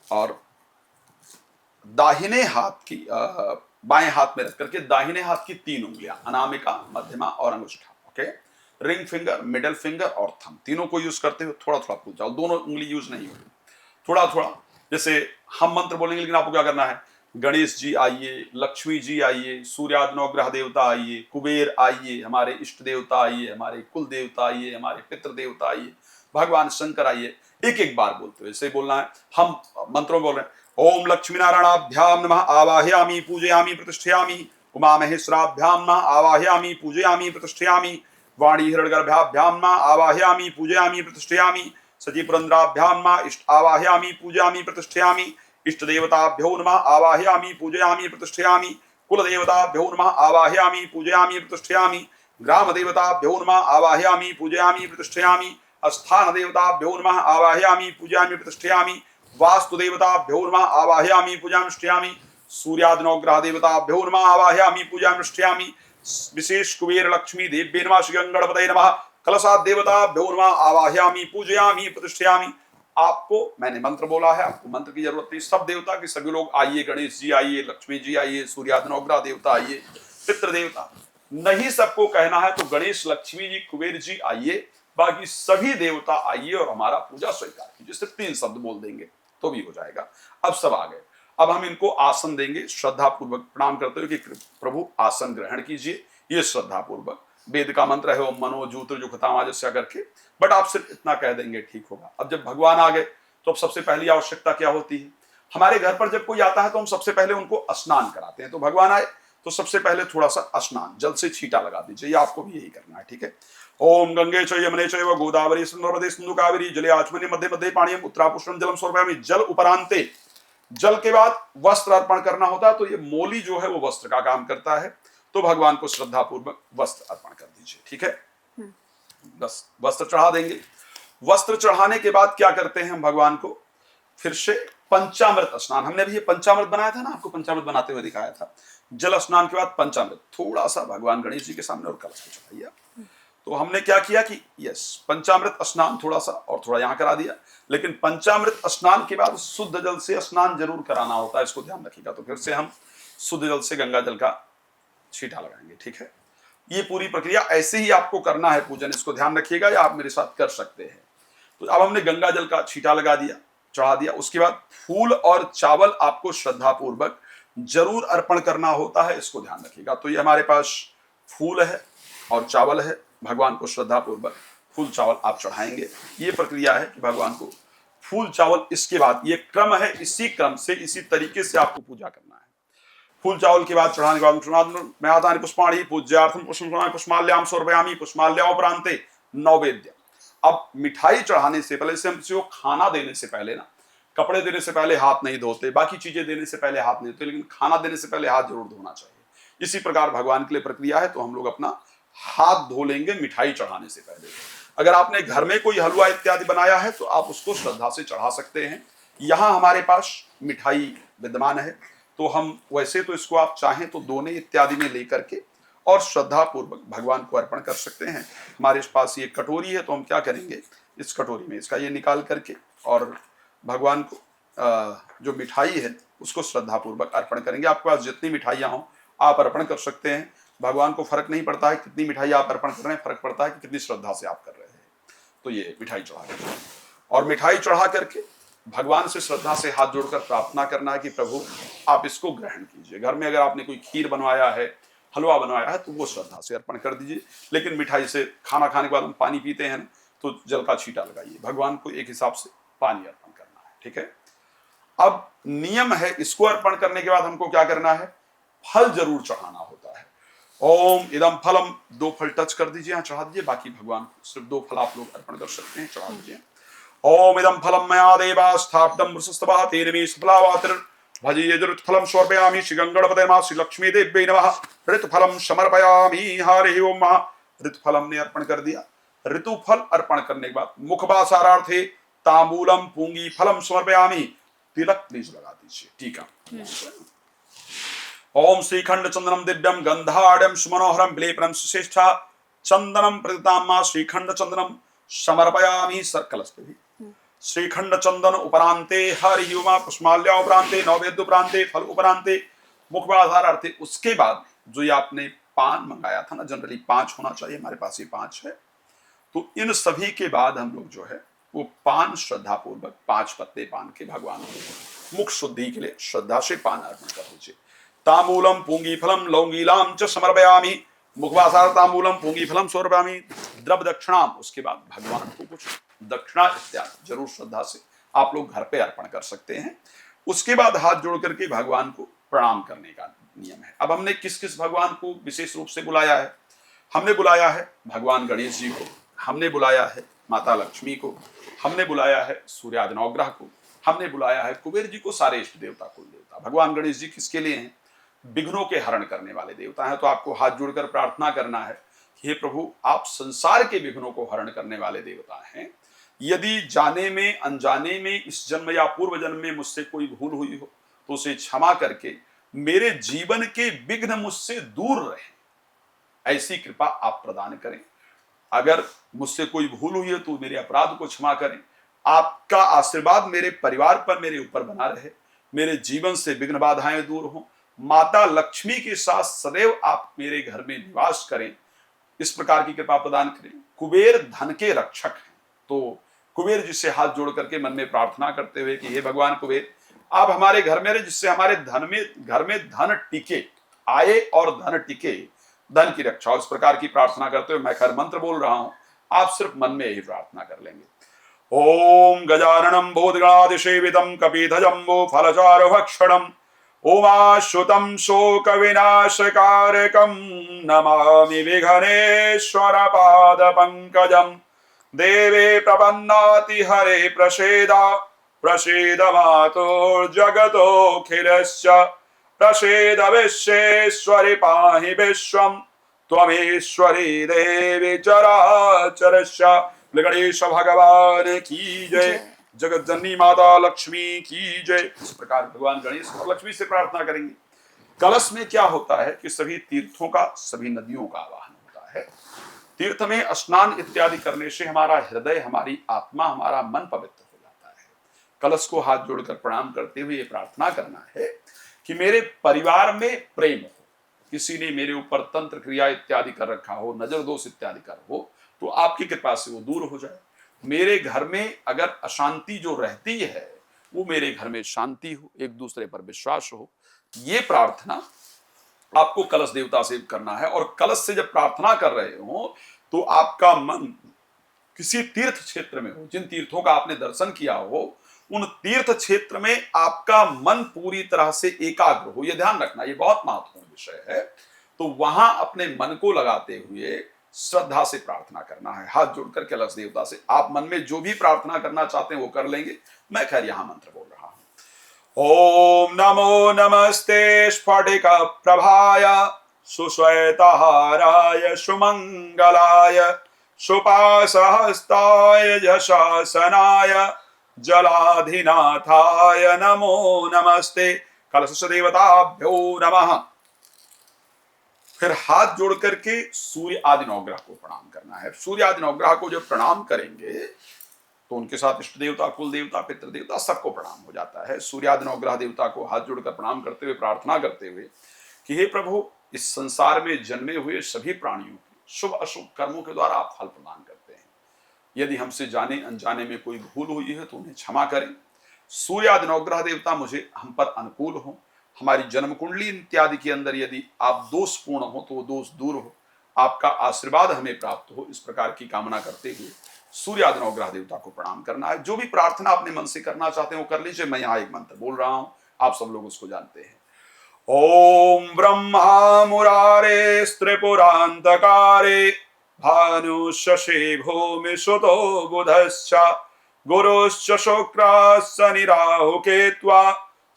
और दाहिने हाथ की बाएं हाथ में रख करके दाहिने हाथ की 3 उंगलियां अनामिका, मध्यमा और अंगुष्ठा, okay. Ring finger, middle finger और थंब, तीनों को यूज करते हुए थोड़ा थोड़ा फूल चावल, दोनों उंगली यूज नहीं होगी, थोड़ा थोड़ा। जैसे हम मंत्र बोलेंगे लेकिन आपको क्या करना है, गणेश जी आइए, लक्ष्मी जी आइए, सूर्यादि नवग्रह देवता आइए, कुबेर आइए, हमारे इष्ट देवता आइए, हमारे कुल देवता आइए, हमारे पितृ देवता आइए, भगवान शंकर आइए, एक एक बार बोलते हुए ऐसे बोलना है। हम मंत्रों बोल रहे हैं, ओम लक्ष्मी नारायणाभ्याम नमः आवाहयामि पूजयामि प्रतिष्ठयामि, उमा महेश्वराभ्याम नमः आवाहयामि पूजयामि प्रतिष्ठयामि, वाणी हिरण्यगर्भाभ्याम नमः आवाहयामि पूजयामि प्रतिष्ठयामि, सची पुरंद्राभ्याम नमः इष्ट आवाहयामि पूजयामि प्रतिष्ठयामि, इष्ट देवताभ्यो नमः आवाहयामि पूजयामि प्रतिष्ठयामि, कुल देवताभ्यो नमः आवाहयामि पूजयामि प्रतिष्ठयामि, ग्राम देवताभ्यो नमः आवाहयामि पूजयामि प्रतिष्ठयामि, स्थान देवताभ्यो नमः आवाहयामि पूजयामि प्रतिष्ठयामि, वास्तु देवताभ्यो नमः आवाहयामि पूजयामि प्रतिष्ठयामि, सूर्यादि नवग्रह देवताभ्यो नमः आवाहयामि पूजयामि प्रतिष्ठयामि, विशेष कुबेर लक्ष्मी देव्ये नमः श्री गणपतये नमः, कलशाद देवताभ्यो नमः आवाहयामि पूजयामि प्रतिष्ठयामि। आपको मैंने मंत्र बोला है, आपको मंत्र की जरूरत नहीं, सब देवता के सभी लोग आइए, गणेश जी आइए, लक्ष्मी जी आइए, सूर्यादि नवग्रह देवता आइए, पितृ देवता नहीं सबको कहना है तो गणेश लक्ष्मी जी कुबेर जी आइए, बाकी सभी देवता आइए और हमारा पूजा स्वीकार कीजिए। सिर्फ 3 शब्द बोल देंगे तो भी हो जाएगा। अब सब आ गए, अब हम इनको आसन देंगे, श्रद्धा पूर्वक प्रणाम करते हुए कि प्रभु आसन ग्रहण कीजिए। ये श्रद्धा पूर्वक, वेद का मंत्र है ओम मनो जूत्र जुखतामाजस्य करके, बट आप सिर्फ इतना कह देंगे ठीक होगा। अब जब भगवान आ गए तो अब सबसे पहली आवश्यकता क्या होती है, हमारे घर पर जब कोई आता है तो हम सबसे पहले उनको स्नान कराते हैं। तो भगवान आए तो सबसे पहले थोड़ा सा स्नान जल से छींटा लगा दीजिए, ये आपको भी यही करना है, ठीक है। ओम गंगे च यमुने चैव गोदावरी नर्मदे सिंधु कावेरी जले आचमने मध्य मध्य पाणियम उत्तरापुष्पम जलम समर्पयामि। जल उपरांते, जल के बाद वस्त्र अर्पण करना होता है, तो ये मोली जो है वो वस्त्र का काम करता है। तो भगवान को श्रद्धा पूर्वक वस्त्र अर्पण कर दीजिए, ठीक है। बस वस्त्र चढ़ा देंगे। वस्त्र चढ़ाने के बाद क्या करते हैं हम भगवान को, फिर से पंचामृत स्नान, हमने भी ये पंचामृत बनाया था ना, आपको पंचामृत बनाते हुए दिखाया था। जल स्नान के बाद पंचामृत थोड़ा सा भगवान गणेश जी के सामने और कलश पे चढ़ाइए। तो हमने क्या किया कि यस, पंचामृत स्नान थोड़ा सा और थोड़ा यहाँ करा दिया, लेकिन पंचामृत स्नान के बाद शुद्ध जल से स्नान जरूर कराना होता है, इसको ध्यान रखिएगा। तो फिर से हम शुद्ध जल से गंगा जल का छींटा लगाएंगे, ठीक है। ये पूरी प्रक्रिया ऐसे ही आपको करना है पूजन, इसको ध्यान रखिएगा, या आप मेरे साथ कर सकते हैं। तो अब हमने गंगा जल का छींटा लगा दिया, चढ़ा दिया। उसके बाद फूल और चावल आपको श्रद्धा पूर्वक जरूर अर्पण करना होता है, इसको ध्यान रखिएगा। तो ये हमारे पास फूल है और चावल है, भगवान को श्रद्धा पूर्वक फूल चावल आप चढ़ाएंगे। ये प्रक्रिया है कि भगवान को फूल चावल, इसके बाद ये क्रम है, इसी क्रम से इसी तरीके से आपको पूजा करना है। फूल चावल के बाद चढ़ाने के बाद मैं आता पुष्पाणी पूज्यार्थम पुष्माल्याम समर्पयामि पुष्माल्यापरांते नैवेद्य। अब मिठाई चढ़ाने से पहले, से हम किसी को खाना देने से पहले ना, कपड़े देने से पहले हाथ नहीं धोते, बाकी चीजें देने से पहले हाथ नहीं धोते, लेकिन खाना देने से पहले हाथ जरूर धोना चाहिए। इसी प्रकार भगवान के लिए प्रक्रिया है, तो हम लोग अपना हाथ धो लेंगे मिठाई चढ़ाने से पहले। अगर आपने घर में कोई हलवा इत्यादि बनाया है तो आप उसको श्रद्धा से चढ़ा सकते हैं। यहाँ हमारे पास मिठाई विद्यमान है, तो हम वैसे तो इसको आप चाहें तो दोने इत्यादि में लेकर के और श्रद्धा पूर्वक भगवान को अर्पण कर सकते हैं। हमारे पास ये कटोरी है, तो हम क्या करेंगे, इस कटोरी में इसका ये निकाल करके और भगवान को जो मिठाई है उसको श्रद्धा पूर्वक अर्पण करेंगे। आपके पास जितनी मिठाइयाँ हों आप अर्पण कर सकते हैं। भगवान को फर्क नहीं पड़ता है कितनी मिठाई आप अर्पण कर रहे हैं, फर्क पड़ता है कि कितनी श्रद्धा से आप कर रहे हैं। तो ये मिठाई चढ़ा देंगे और मिठाई चढ़ा करके भगवान से श्रद्धा से हाथ जोड़कर प्रार्थना करना है कि प्रभु आप इसको ग्रहण कीजिए। घर में अगर आपने कोई खीर बनवाया है, हलवा बनवाया है, तो वो श्रद्धा से अर्पण कर दीजिए। लेकिन मिठाई से खाना खाने के बाद हम पानी पीते हैं ना, तो जल का छींटा लगाइए। भगवान को एक हिसाब से पानी अर्पण करना है, ठीक है। अब नियम है, इसको अर्पण करने के बाद हमको क्या करना है, फल जरूर चढ़ाना होता है। ओम इदम फलम, 2 फल टच कर दीजिए, यहाँ चढ़ा दीजिए। बाकी भगवान को सिर्फ 2 फल आप लोग अर्पण कर सकते हैं, चढ़ा दीजिए। ओम इदम फलम मया देवा स्थापितं वृषस्तवः तेन मे सफलावातिर भजे यजुर्फलम समर्पयामि श्री गंगणपतये नमः श्री लक्ष्मी देव्यै नमः ऋतुफलम समर्पयामि हरि ओम महा। ऋतुफलम ने अर्पण कर दिया। ऋतुफल अर्पण करने के बाद मुखवासारार्थे तांबूलम पूंगी फलम समर्पयामि, तिलक प्लीज लगा दीजिए, टीका। ओम श्रीखंड चंदनम दिव्यम गंधाढ़ सुमनोहरम विलेपनम सुश्रेष्ठा चंदनम प्रतिताम श्रीखंड चंदनम समर्पयामि। कलश पे भी श्रीखंड चंदन उपरांते हरि ओम पुष्पाल्या उपरांते नैवेद्य उपरांते फल उपरांते मुखवासार अर्थे। उसके बाद जो ये आपने पान मंगाया था ना, जनरली 5 होना चाहिए, हमारे पास ये 5 है। तो इन सभी के बाद हम लोग जो है वो पान श्रद्धा पूर्वक 5 पत्ते पान के भगवान को मुख शुद्धि के लिए श्रद्धा से पान अर्पण कर दीजिए। तांबूलम पूंगी फलम लौंगीलाम च समर्पयामि, मुखवासार तांबूलम पूंगी फलम समर्पयामि द्रव दक्षिणाम। उसके बाद भगवान को कुछ दक्षिणा इत्यादि जरूर श्रद्धा से आप लोग घर पे अर्पण कर सकते हैं। उसके बाद हाथ जोड़ करके भगवान को प्रणाम करने का नियम है। अब हमने किस किस भगवान को विशेष रूप से बुलाया है? हमने बुलाया है भगवान गणेश जी को, हमने बुलाया है माता लक्ष्मी को, हमने बुलाया है सूर्यादि नवग्रह को, हमने बुलाया है कुबेर जी को, सारे इष्ट देवता कुल देवता। भगवान गणेश जी किसके लिए हैं? विघ्नों के हरण करने वाले देवता हैं। तो आपको हाथ जोड़कर प्रार्थना करना है कि हे प्रभु, आप संसार के विघ्नों को हरण करने वाले देवता हैं। यदि जाने में अनजाने में इस जन्म या पूर्व जन्म में मुझसे कोई भूल हुई हो तो उसे क्षमा करके मेरे जीवन के विघ्न मुझसे दूर रहे, ऐसी कृपा आप प्रदान करें। अगर मुझसे कोई भूल हुई है तो मेरे अपराध को क्षमा करें। आपका आशीर्वाद मेरे परिवार पर, मेरे ऊपर बना रहे, मेरे जीवन से विघ्न बाधाएं दूर हों। माता लक्ष्मी के साथ सदैव आप मेरे घर में निवास करें, इस प्रकार की कृपा प्रदान करें। कुबेर धन के रक्षक हैं, तो कुबेर जी से हाथ जोड़ करके मन में प्रार्थना करते हुए कि हे भगवान कुबेर, आप हमारे घर में रहे, जिससे हमारे घर में धन टिके, आए और धन टिके, धन की रक्षा। इस प्रकार की प्रार्थना करते हुए मैं खैर मंत्र बोल रहा हूं, आप सिर्फ मन में यही प्रार्थना कर लेंगे। ओम गजाननम भूतगणादिसेवितम कपिध्वजम्बो फलचारु भक्षणम उमाश्रुतं शोक विनाशकारकं नमामि विघ्नेश्वर पाद पंकजम। देवे प्रपन्नाति हरे प्रसीद मातुर्जगतोऽखिलस्य प्रसीद विश्वेश्वरि पाहि विश्वं त्वमेश्वरी देवी चराचरस्य। गणेश भगवान की जय, जगत जननी माता लक्ष्मी की जय। इस प्रकार भगवान गणेश और लक्ष्मी से प्रार्थना करेंगे। कलश में क्या होता है कि सभी तीर्थों का, सभी नदियों का आवाहन होता है। तीर्थ में स्नान इत्यादि करने से हमारा हृदय, हमारी आत्मा, हमारा मन पवित्र हो जाता है। कलश को हाथ जोड़कर प्रणाम करते हुए ये प्रार्थना करना है कि मेरे परिवार में प्रेम हो, किसी ने मेरे ऊपर तंत्र क्रिया इत्यादि कर रखा हो, नजर दोष इत्यादि कर हो, तो आपकी कृपा से वो दूर हो जाए। मेरे घर में अगर अशांति जो रहती है वो मेरे घर में शांति हो, एक दूसरे पर विश्वास हो। ये प्रार्थना आपको कलश देवता से करना है। और कलश से जब प्रार्थना कर रहे हो तो आपका मन किसी तीर्थ क्षेत्र में हो, जिन तीर्थों का आपने दर्शन किया हो, उन तीर्थ क्षेत्र में आपका मन पूरी तरह से एकाग्र हो। यह ध्यान रखना, ये बहुत महत्वपूर्ण विषय है। तो वहां अपने मन को लगाते हुए श्रद्धा से प्रार्थना करना है, हाथ जोड़कर कलश देवता से। आप मन में जो भी प्रार्थना करना चाहते हैं वो कर लेंगे। मैं खैर यहां मंत्र बोल रहा हूं। ओम नमो नमस्ते स्फटिक प्रभाय सुश्वेतहाराय सुमंगलाय सुपासहस्ताय यशासनाय जलाधिनाथाय नमो नमस्ते। कलश देवताभ्यो नमः। फिर हाथ जोड़ करके सूर्य आदि नवग्रह को प्रणाम करना है। सूर्य आदि नवग्रह को जब प्रणाम करेंगे तो उनके साथ इष्ट देवता, कुल देवता, पितृ देवता सबको प्रणाम हो जाता है। सूर्य आदि नवग्रह देवता को हाथ जोड़कर प्रणाम करते हुए प्रार्थना करते हुए कि हे प्रभु, इस संसार में जन्मे हुए सभी प्राणियों के शुभ अशुभ कर्मों के द्वारा आप फल प्रदान करते हैं। यदि हमसे जाने अनजाने में कोई भूल हुई है तो उन्हें क्षमा करें। सूर्य आदि नवग्रह देवता मुझे हम पर अनुकूल हो, हमारी जन्म कुंडली इत्यादि के अंदर यदि आप दोषपूर्ण हो तो वो दोष दूर हो, आपका आशीर्वाद हमें प्राप्त हो, इस प्रकार की कामना करते हुए सूर्य आदि नवग्रह देवता को प्रणाम करना है। जो भी प्रार्थना अपने मन से करना चाहते हैं वो कर लीजिए। मैं यहाँ एक मंत्र बोल रहा हूं, आप सब लोग उसको जानते हैं। ओम ब्रह्मा मुरारे स्त्रिपुरांतकारे भानुशशे भूमि सुतो बुधश्च गुरुश्च शुक्रश्च निराहु केत्वा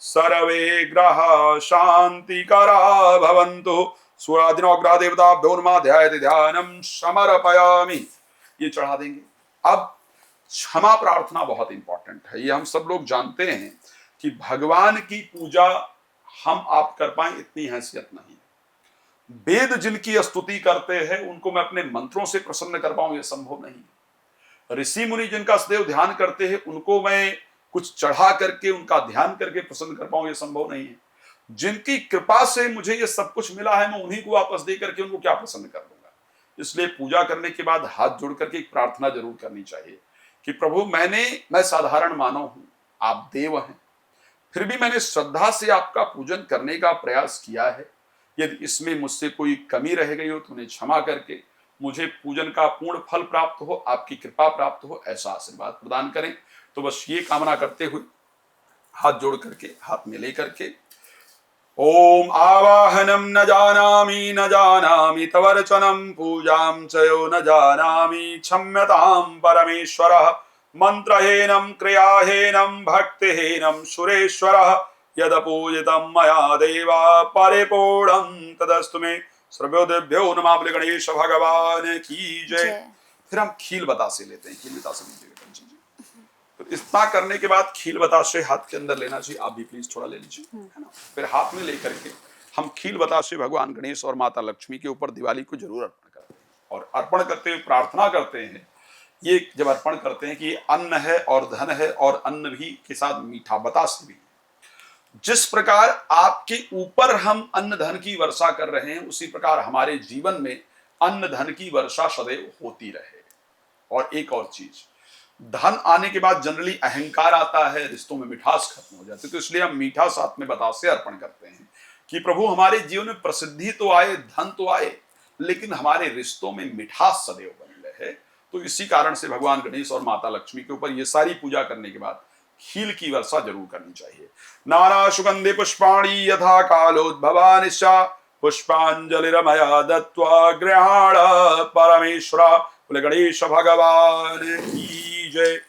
सर्वे ग्रह शांतिकरा भवन्तु। सूर्यादिनवग्रह देवताभ्यो नमः ध्यायति ध्यानम समर्पयामि। ये चढ़ा देंगे। अब क्षमा प्रार्थना बहुत इंपॉर्टेंट है, ये हम सब लोग जानते हैं कि भगवान की पूजा हम आप कर पाए इतनी हैसियत नहीं है। वेद जिनकी स्तुति करते हैं उनको मैं अपने मंत्रों से प्रसन्न कर पाऊं ये संभव नहीं है। ऋषि मुनि जिनका सदैव ध्यान करते हैं उनको मैं कुछ चढ़ा करके उनका ध्यान करके प्रसन्न कर पाऊं ये संभव नहीं है। जिनकी कृपा से मुझे ये सब कुछ मिला है मैं उन्हीं को वापस दे करके उनको क्या प्रसन्न कर दूंगा। इसलिए पूजा करने के बाद हाथ जोड़ करके एक प्रार्थना जरूर करनी चाहिए कि प्रभु मैं साधारण मानव हूं, आप देव हैं, फिर भी मैंने श्रद्धा से आपका पूजन करने का प्रयास किया है। यदि इसमें मुझसे कोई कमी रह गई हो तो उन्हें क्षमा करके मुझे पूजन का पूर्ण फल प्राप्त हो, आपकी कृपा प्राप्त हो, ऐसा आशीर्वाद प्रदान करें। तो बस ये कामना करते हुए हाथ जोड़ करके हाथ में लेकर के ओम आवाहनम न जानामि तवर्चनम पूजाम चयो न जानामि क्षम्यताम परमेश्वरः मंत्रहीनम क्रियाहीनम भक्तिहीनम सुरेश्वरः यद पूजितम मया देवा परिपूर्णं तदस्तु मे। सर्वदेभ्यो नमः गणेश भगवान की जय। फिर हम खील बतासे लेते हैं। खील बतासे लीजिएगा। तो इतना करने के बाद खील बतासे हाथ के अंदर लेना चाहिए। आप भी प्लीज थोड़ा ले लीजिए, है ना। फिर हाथ में लेकर के हम खील बतासे भगवान गणेश और माता लक्ष्मी के ऊपर दिवाली को जरूर अर्पण करते हैं। और अर्पण करते हुए प्रार्थना करते हैं, ये जब अर्पण करते हैं कि अन्न है और धन है और अन्न भी के साथ मीठा बतासे भी। जिस प्रकार आपके ऊपर हम अन्न धन की वर्षा कर रहे हैं उसी प्रकार हमारे जीवन में अन्न धन की वर्षा सदैव होती रहे। और एक और चीज, धन आने के बाद जनरली अहंकार आता है, रिश्तों में मिठास खत्म हो जाती है। तो इसलिए हम मीठा साथ में बतासे अर्पण करते हैं कि प्रभु हमारे जीवन में प्रसिद्धि तो आए, धन तो आए, लेकिन हमारे रिश्तों में मिठास सदैव बनी रहे। तो इसी कारण से भगवान गणेश और माता लक्ष्मी के ऊपर ये सारी पूजा करने के बाद खील की वर्षा जरूर करनी चाहिए। नाना सुगंधि पुष्पाणि यथा कालोद्भवानिशा पुष्पांजलिरमया दत्त्वा गृहाण परमेश्वरा। बोले गणेश भगवान की जय।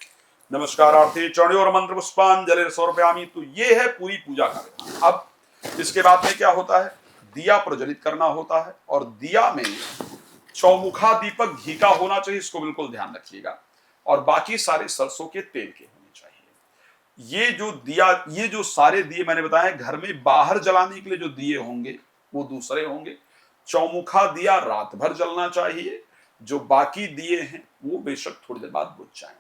नमस्कारार्थी चरणों और मंत्र पुष्पांजलि समर्पयामि। तो ये है पूरी पूजा का विधान। अब इसके बाद में क्या होता है, दिया प्रज्वलित करना होता है। और दिया में चौमुखा दीपक घी का होना चाहिए, इसको बिल्कुल ध्यान रखिएगा। और बाकी सारे सरसों के तेल के होने चाहिए। ये जो सारे दिए मैंने बताए घर में बाहर जलाने के लिए जो दिए होंगे वो दूसरे होंगे। चौमुखा दिया रात भर जलना चाहिए, जो बाकी दिए हैं वो बेशक थोड़ी देर बाद बुझ जाएं।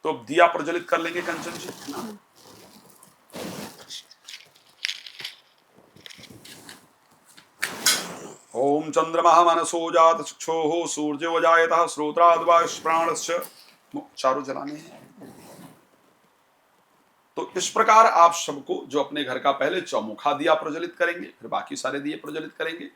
तो अब दिया प्रज्वलित कर लेंगे कंचन जी, है ना। ओम चंद्रमा मनसो जात चक्षुः सूर्यो जायतः श्रोत्राद्वा प्राणस्य, चारों जलाने हैं। तो इस प्रकार आप सबको जो अपने घर का पहले चौमुखा दिया प्रज्वलित करेंगे, फिर बाकी सारे दिए प्रज्वलित करेंगे।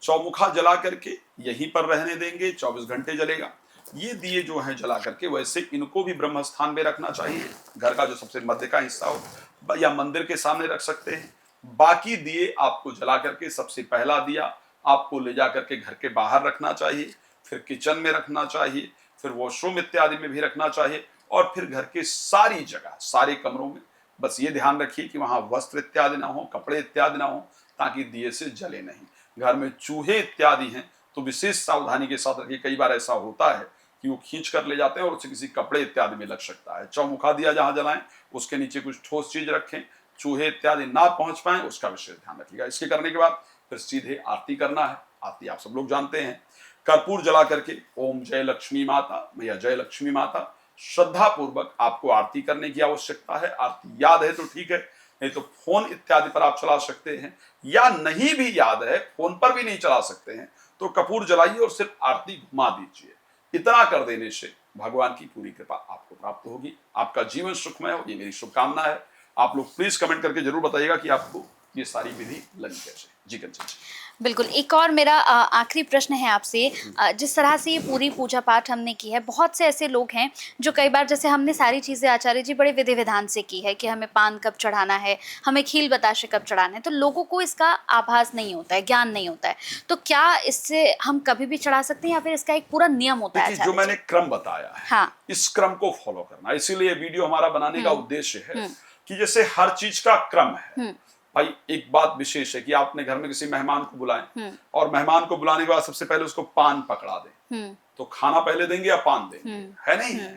चौमुखा जला करके यहीं पर रहने देंगे, 24 घंटे जलेगा। ये दिए जो हैं जला करके, वैसे इनको भी ब्रह्म स्थान में रखना चाहिए। घर का जो सबसे मध्य का हिस्सा हो या मंदिर के सामने रख सकते हैं। बाकी दिए आपको जला करके सबसे पहला दिया आपको ले जा करके घर के बाहर रखना चाहिए, फिर किचन में रखना चाहिए, फिर वॉशरूम इत्यादि में भी रखना चाहिए, और फिर घर के सारी जगह सारे कमरों में। बस ये ध्यान रखिए कि वहां वस्त्र इत्यादि ना हो, कपड़े इत्यादि ना हो, ताकि दिए से जले नहीं। घर में चूहे इत्यादि हैं तो विशेष सावधानी के साथ रखिए। कई बार ऐसा होता है कि वो खींच कर ले जाते हैं और उसे किसी कपड़े इत्यादि में लग सकता है। चौमुखा दिया जहां जलाएं उसके नीचे कुछ ठोस चीज रखें, चूहे इत्यादि ना पहुंच पाए, उसका विशेष ध्यान रखिएगा। इसके करने के बाद फिर सीधे आरती करना है। आरती आप सब लोग जानते हैं, कर्पूर जला करके ओम जय लक्ष्मी माता, मैया जय लक्ष्मी माता, श्रद्धा पूर्वक आपको आरती करने की आवश्यकता है। आरती याद है तो ठीक है, नहीं तो फोन इत्यादि पर आप चला सकते हैं, या नहीं भी याद है फोन पर भी नहीं चला सकते हैं तो कपूर जलाइए और सिर्फ आरती घुमा दीजिए। इतना कर देने से भगवान की पूरी कृपा आपको प्राप्त होगी, आपका जीवन सुखमय हो, ये मेरी शुभकामना है। आप लोग प्लीज कमेंट करके जरूर बताइएगा कि आपको ये सारी विधि लगी कैसे। जी कंचन जी। बिल्कुल। एक और मेरा आखिरी प्रश्न है आपसे। जिस तरह से ये पूरी पूजा पाठ हमने की है, बहुत से ऐसे लोग हैं जो कई बार, जैसे हमने सारी चीज़ें आचार्य जी बड़े विधि विधान से की है कि हमें पान कब चढ़ाना है, हमें खील बताशे कब चढ़ाना है, तो लोगों को इसका आभास नहीं होता है, ज्ञान नहीं होता है। तो क्या इससे हम कभी भी चढ़ा सकते हैं या फिर इसका एक पूरा नियम होता है देखिए, जो आचार्य जी? मैंने क्रम बताया है, हाँ। इस क्रम को फॉलो करना, इसीलिए वीडियो हमारा बनाने का उद्देश्य है कि जैसे हर चीज का क्रम है। भाई एक बात विशेष है कि आप अपने घर में किसी मेहमान को बुलाएं और मेहमान को बुलाने के बाद सबसे पहले उसको पान पकड़ा दें, तो खाना पहले देंगे या पान देंगे? है नहीं है।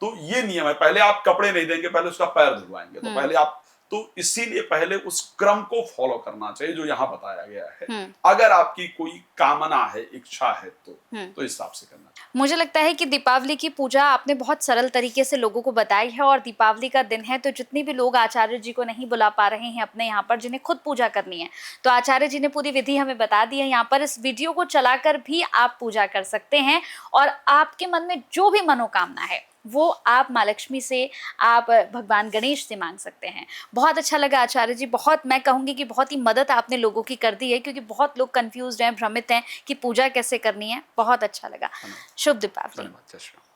तो ये नियम है, पहले आप कपड़े नहीं देंगे, पहले उसका पैर धुलवाएंगे, तो पहले आप, तो इसीलिए पहले उस क्रम को फॉलो करना चाहिए जो यहाँ बताया गया है। अगर आपकी कोई कामना है, इच्छा है, तो इस हिसाब से करना। मुझे लगता है कि दीपावली की पूजा आपने बहुत सरल तरीके से लोगों को बताई है, और दीपावली का दिन है तो जितने भी लोग आचार्य जी को नहीं बुला पा रहे हैं अपने यहाँ पर, जिन्हें खुद पूजा करनी है, तो आचार्य जी ने पूरी विधि हमें बता दी है। यहाँ पर इस वीडियो को चलाकर भी आप पूजा कर सकते हैं, और आपके मन में जो भी मनोकामना है वो आप माँ लक्ष्मी से, आप भगवान गणेश से मांग सकते हैं। बहुत अच्छा लगा आचार्य जी, बहुत, मैं कहूँगी कि बहुत ही मदद आपने लोगों की कर दी है, क्योंकि बहुत लोग कंफ्यूज्ड हैं, भ्रमित हैं कि पूजा कैसे करनी है। बहुत अच्छा लगा। शुभ दीपावली। धन्यवाद।